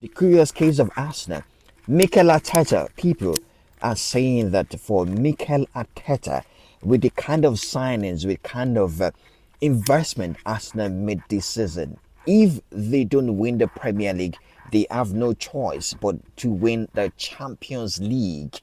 The curious case of Arsenal. Mikel Arteta, people are saying that for Mikel Arteta, with the kind of signings, with kind of investment Arsenal made this season, if they don't win the Premier League, they have no choice but to win the Champions League.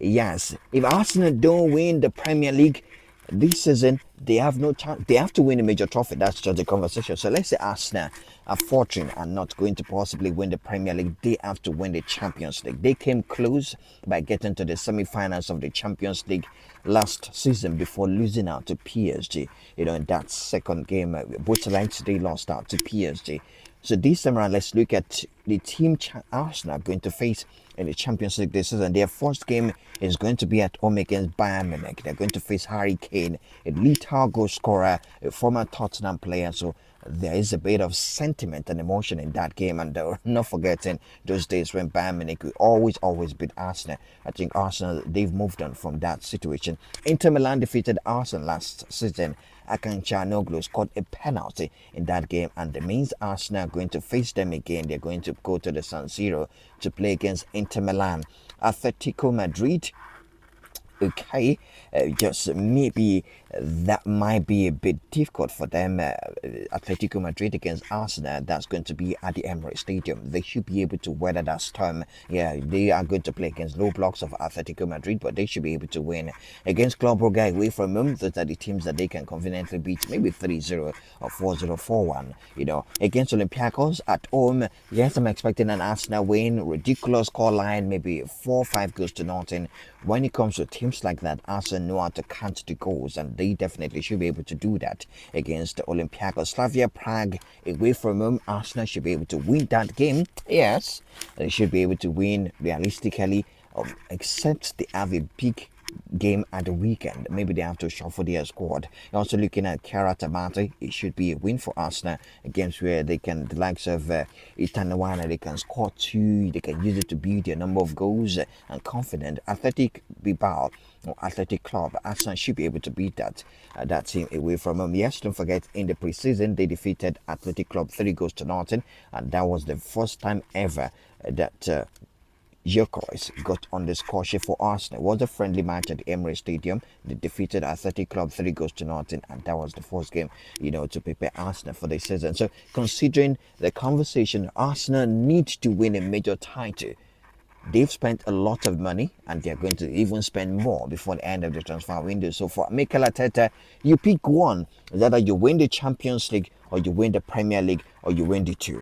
Yes, if Arsenal don't win the Premier League this season, they have no chance. They have to win a major trophy. That's just the conversation. So let's say Arsenal are fortunate and not going to possibly win the Premier League. They have to win the Champions League. They came close by getting to the semi-finals of the Champions League last season before losing out to PSG. In that second game, both sides they lost out to PSG. So this time around, let's look at the team Arsenal going to face in the Champions League this season. Their first game is going to be at home against Bayern Munich. They're going to face Harry Kane, a lethal goal scorer, a former Tottenham player. So there is a bit of sentiment and emotion in that game. And not forgetting those days when Bayern Munich will always beat Arsenal. I think Arsenal, they've moved on from that situation. Inter Milan defeated Arsenal last season. Akan Çalhanoğlu scored a penalty in that game, and it means Arsenal are going to face them again. They're going to go to the San Siro to play against Inter Milan. Atletico Madrid, okay, just maybe that might be a bit difficult for them. Atletico Madrid against Arsenal, that's going to be at the Emirates Stadium. They should be able to weather that storm. Yeah, they are going to play against low blocks of Atletico Madrid, but they should be able to win against Club Brugge away from them. Those are the teams that they can conveniently beat, maybe 3-0 or 4-0, 4-1. Against Olympiacos at home, yes, I'm expecting an Arsenal win. Ridiculous scoreline, maybe 4-5 goals to nothing. When it comes to teams like that, Arsenal know how to count the goals, and they definitely should be able to do that against Olympiacos. Slavia Prague away from home, Arsenal should be able to win that game. Yes, they should be able to win realistically, except they have a big game at the weekend. Maybe they have to shuffle their squad. You're also looking at Karatamate. It should be a win for Arsenal, games where they can, the likes of Itanawana, they can score two, they can use it to build their number of goals and confident. Athletic Bilbao or Athletic Club, Arsenal should be able to beat that team away from them. Yes, don't forget, in the preseason they defeated Athletic Club 3 goals to nothing, and that was the first time ever that Gyökeres got on the score sheet for Arsenal. It was a friendly match at the Emirates Stadium. They defeated Athletic Club 3 goals to nothing, and that was the first game, to prepare Arsenal for the season. So, considering the conversation, Arsenal needs to win a major title. They've spent a lot of money, and they're going to even spend more before the end of the transfer window. So, for Mikel Arteta, you pick one. Either you win the Champions League, or you win the Premier League, or you win the two.